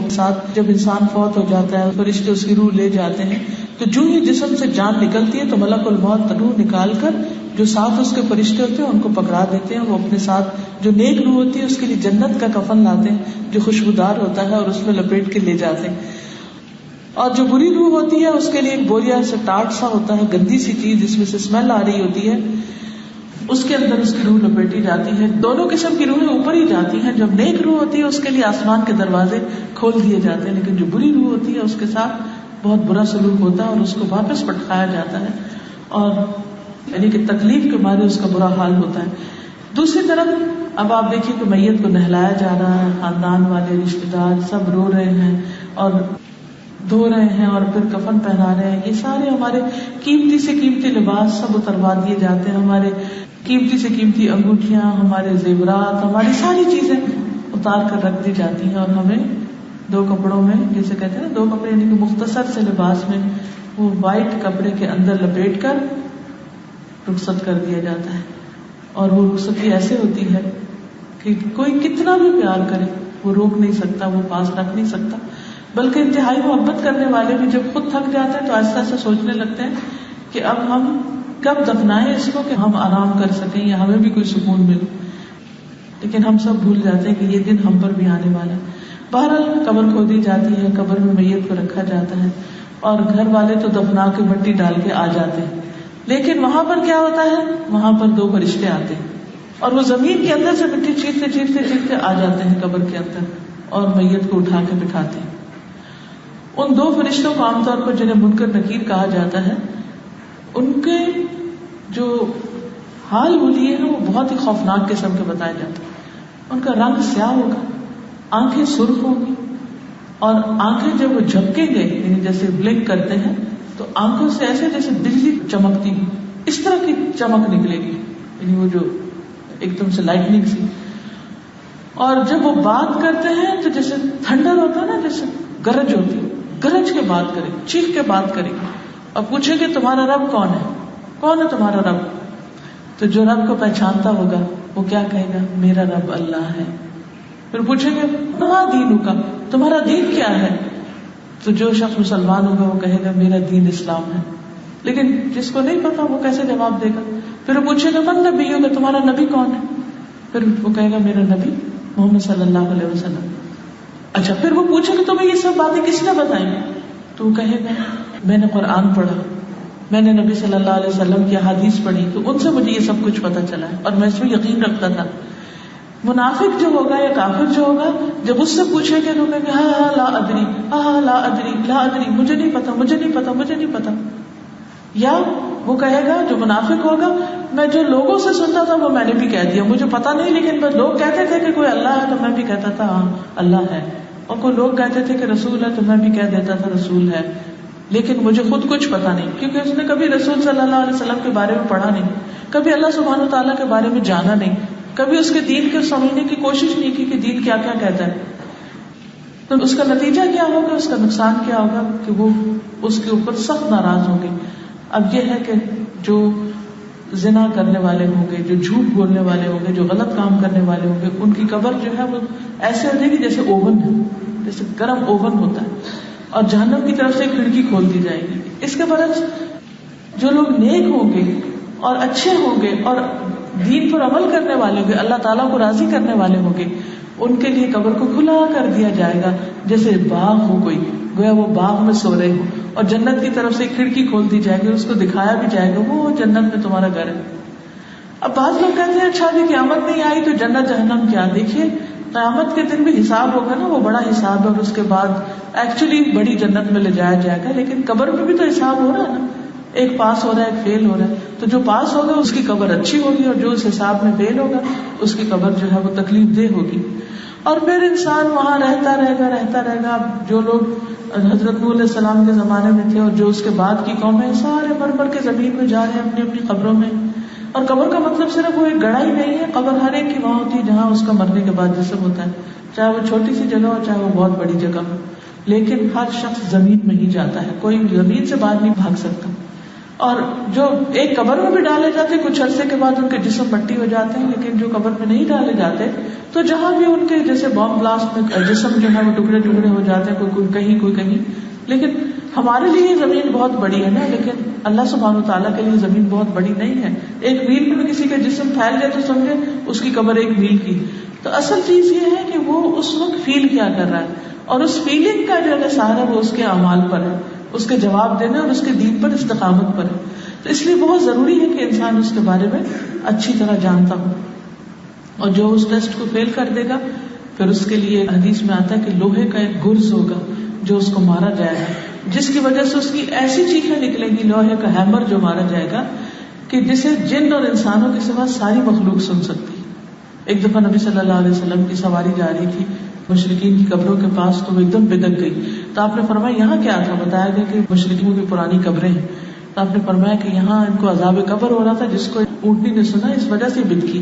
ساتھ جب انسان فوت ہو جاتا ہے فرشتے اس کی روح لے جاتے ہیں، تو جو ہی جسم سے جان نکلتی ہے تو ملک الموت روح نکال کر جو ساتھ اس کے فرشتے ہوتے ہیں ان کو پکڑا دیتے ہیں. وہ اپنے ساتھ جو نیک روح ہوتی ہے اس کے لیے جنت کا کفن لاتے ہیں جو خوشبودار ہوتا ہے اور اس میں لپیٹ کے لے جاتے ہیں. اور جو بری روح ہوتی ہے اس کے لیے ایک بوریا سے ٹاٹ سا ہوتا ہے، گندی سی چیز جس میں سے اسمیل آ رہی ہوتی ہے، اس کے اندر اس کی روح لپیٹی جاتی ہے. دونوں قسم کی روحیں اوپر ہی جاتی ہیں. جب نیک روح ہوتی ہے اس کے لیے آسمان کے دروازے کھول دیے جاتے ہیں، لیکن جو بری روح ہوتی ہے اس کے ساتھ بہت برا سلوک ہوتا ہے اور اس کو واپس پٹکایا جاتا ہے، اور یعنی کہ تکلیف کے مارے اس کا برا حال ہوتا ہے. دوسری طرف اب آپ دیکھیے کہ میت کو نہلایا جا رہا ہے، خاندان والے رشتے دار سب رو رہے ہیں اور دھو رہے ہیں اور پھر کفن پہنا رہے ہیں. یہ سارے ہمارے قیمتی سے قیمتی لباس سب اتروا دیے جاتے ہیں، ہمارے قیمتی سے قیمتی انگوٹھیاں، ہمارے زیورات، ہماری ساری چیزیں اتار کر رکھ دی جاتی ہیں، اور ہمیں دو کپڑوں میں، جیسے کہتے ہیں نا دو کپڑے یعنی کہ مختصر سے لباس میں وہ وائٹ کپڑے کے اندر لپیٹ کر رخصت کر دیا جاتا ہے. اور وہ رخصتی ایسے ہوتی ہے کہ کوئی کتنا بھی پیار کرے وہ روک نہیں سکتا، وہ پاس رکھ نہیں سکتا. بلکہ انتہائی محبت کرنے والے بھی جب خود تھک جاتے ہیں تو آہستہ آہستہ سوچنے لگتے ہیں کہ اب ہم کب دفنائیں اس کو کہ ہم آرام کر سکیں یا ہمیں بھی کوئی سکون ملے. لیکن ہم سب بھول جاتے ہیں کہ یہ دن ہم پر بھی آنے والا ہے. بہرحال قبر کھودی جاتی ہے، قبر میں میت کو رکھا جاتا ہے اور گھر والے تو دفنا کے مٹی ڈال کے آ جاتے ہیں. لیکن وہاں پر کیا ہوتا ہے، وہاں پر دو فرشتے آتے ہیں اور وہ زمین کے اندر سے مٹی چیرتے چیرتے چیرتے آ جاتے ہیں قبر کے اندر اور میت کو اٹھا کے بٹھاتے ہیں. ان دو فرشتوں کو عام طور پر جنہیں منکر نکیر کہا جاتا ہے، ان کے جو حال ہوتی ہے وہ بہت ہی خوفناک قسم کے بتایا جاتا ہے. ان کا رنگ سیاہ ہوگا، آنکھیں سرخ ہوں گی، اور آنکھیں جب وہ جھپکیں گے یعنی جیسے بلنک کرتے ہیں تو آنکھوں سے ایسے جیسے بجلی چمکتی ہے اس طرح کی چمک نکلے گی، یعنی وہ جو ایک دم سے لائٹنگ سی. اور جب وہ بات کرتے ہیں تو جیسے تھنڈر ہوتا ہے نا، جیسے گرج ہوتی ہے، گرج کے بات کرے، چیخ کے بات کرے گی اور پوچھے کہ تمہارا رب کون ہے، کون ہے تمہارا رب. تو جو رب کو پہچانتا ہوگا وہ کیا کہے گا، میرا رب اللہ ہے. پھر پوچھیں گے ماں دینوں کا، تمہارا دین کیا ہے. تو جو شخص مسلمان ہوگا وہ کہے گا میرا دین اسلام ہے. لیکن جس کو نہیں پتا وہ کیسے جواب دے گا. پھر وہ پوچھے گا من نبی ہوگا، تمہارا نبی کون ہے. پھر وہ کہے گا میرا نبی محمد صلی اللہ علیہ وسلم. اچھا پھر وہ پوچھے کہ تمہیں یہ سب باتیں کس نے بتائی. تو وہ کہے گا میں نے قرآن پڑھا، میں نے نبی صلی اللہ علیہ وسلم کی احادیث پڑھی تو ان سے مجھے یہ سب کچھ پتا چلا ہے اور میں اس میں یقین رکھتا تھا. منافق جو ہوگا یا کافر جو ہوگا جب اس سے پوچھے گا تو کہے گا ہاں لا ادری، ہاں لا ادری، لا ادری، مجھے نہیں پتا، مجھے نہیں پتا، مجھے نہیں پتا. یا وہ کہے گا جو منافق ہوگا میں جو لوگوں سے سنتا تھا وہ میں نے بھی کہہ دیا، مجھے پتا نہیں لیکن بس لوگ کہتے تھے کہ کوئی اللہ ہے تو میں بھی کہتا تھا ہاں اللہ ہے، اور کوئی لوگ کہتے تھے کہ رسول ہے تو میں بھی کہہ دیتا تھا رسول ہے، لیکن مجھے خود کچھ پتا نہیں کیونکہ اس نے کبھی رسول صلی اللہ علیہ وسلم کے بارے میں پڑھا نہیں، کبھی اللہ سبحانہ و تعالیٰ کے بارے میں جانا نہیں، کبھی اس کے دین کو سمجھنے کی کوشش نہیں کی کہ دین کیا کیا کہتا ہے. تو اس کا نتیجہ کیا ہوگا، اس کا نقصان کیا ہوگا کہ وہ اس کے اوپر سخت ناراض ہوں گے. اب یہ ہے کہ جو زنا کرنے والے ہوں گے، جو جھوٹ بولنے والے ہوں گے، جو غلط کام کرنے والے ہوں گے، ان کی قبر جو ہے وہ ایسے ہو جائے گی جیسے اوون ہے، جیسے گرم اوون ہوتا ہے، اور جہنم کی طرف سے ایک کھڑکی کھول دی جائے گی. اس کے برعکس جو لوگ نیک ہوں گے اور اچھے ہوں گے اور دین پر عمل کرنے والے ہوں گے، اللہ تعالیٰ کو راضی کرنے والے ہوں گے، ان کے لیے قبر کو کھلا کر دیا جائے گا جیسے باغ ہو، کوئی گویا وہ باغ میں سو رہے ہو، اور جنت کی طرف سے ایک کھڑکی کھول دی جائے گی، اس کو دکھایا بھی جائے گا وہ جنت میں تمہارا گھر ہے. اب بعض لوگ کہتے ہیں اچھا جی قیامت نہیں آئی تو جنت جہنم کیا. دیکھیے قیامت کے دن بھی حساب ہوگا نا، وہ بڑا حساب ہے، اور اس کے بعد ایکچولی بڑی جنت میں لے جایا جائے گا. لیکن قبر میں بھی تو حساب ہو رہا ہے نا، ایک پاس ہو رہا ہے ایک فیل ہو رہا ہے. تو جو پاس ہوگا اس کی قبر اچھی ہوگی اور جو اس حساب میں فیل ہوگا اس کی قبر جو ہے وہ تکلیف دہ ہوگی. اور پھر انسان وہاں رہتا رہے گا. اب جو لوگ حضرت نوح علیہ السلام کے زمانے میں تھے اور جو اس کے بعد کی قومیں سارے مر کے زمین میں جا رہے ہیں اپنی اپنی قبروں میں. اور قبر کا مطلب صرف وہ ایک گڑھا ہی نہیں ہے، قبر ہر ایک کی وہاں ہوتی ہے جہاں اس کا مرنے کے بعد جسم ہوتا ہے، چاہے وہ چھوٹی سی جگہ ہو چاہے وہ بہت بڑی جگہ ہو. لیکن ہر شخص زمین میں ہی جاتا ہے، کوئی زمین سے باہر نہیں بھاگ سکتا. اور جو ایک قبر میں بھی ڈالے جاتے ہیں کچھ عرصے کے بعد ان کے جسم مٹی ہو جاتے ہیں، لیکن جو قبر میں نہیں ڈالے جاتے تو جہاں بھی ان کے جیسے بم بلاسٹ میں جسم جو ہے وہ ٹکڑے ٹکڑے ہو جاتے ہیں، کوئی کہیں کوئی کہیں. لیکن ہمارے لیے زمین بہت بڑی ہے نا، لیکن اللہ سبحانہ وتعالیٰ کے لیے زمین بہت بڑی نہیں ہے. ایک میل میں بھی کسی کا جسم پھیل جائے تو سمجھے اس کی قبر ایک میل کی. تو اصل چیز یہ ہے کہ وہ اس وقت فیل کیا کر رہا ہے، اور اس فیلنگ کا جو ہے سہارا وہ اس کے اعمال پر ہے، اس کے جواب دینے اور اس کے دین پر استقامت پر ہے. تو اس لیے بہت ضروری ہے کہ انسان اس کے بارے میں اچھی طرح جانتا ہو. اور جو اس ٹیسٹ کو فیل کر دے گا پھر اس کے لیے حدیث میں آتا ہے کہ لوہے کا ایک گرز ہوگا جو اس کو مارا جائے گا، جس کی وجہ سے اس کی ایسی چیخیں نکلیں گی، لوہے کا ہیمر جو مارا جائے گا کہ جسے جن اور انسانوں کے سوا ساری مخلوق سن سکتی. ایک دفعہ نبی صلی اللہ علیہ وسلم کی سواری جا رہی تھی مشرکین کی قبروں کے پاس، تو وہ ایک دم بدک گئی. تو آپ نے فرمایا یہاں کیا تھا؟ بتایا گیا کہ مشرکین کی پرانی قبریں ہیں. تو آپ نے فرمایا کہ یہاں ان کو عذاب قبر ہو رہا تھا، جس کو اونٹنی نے سنا اس وجہ سے بدکی.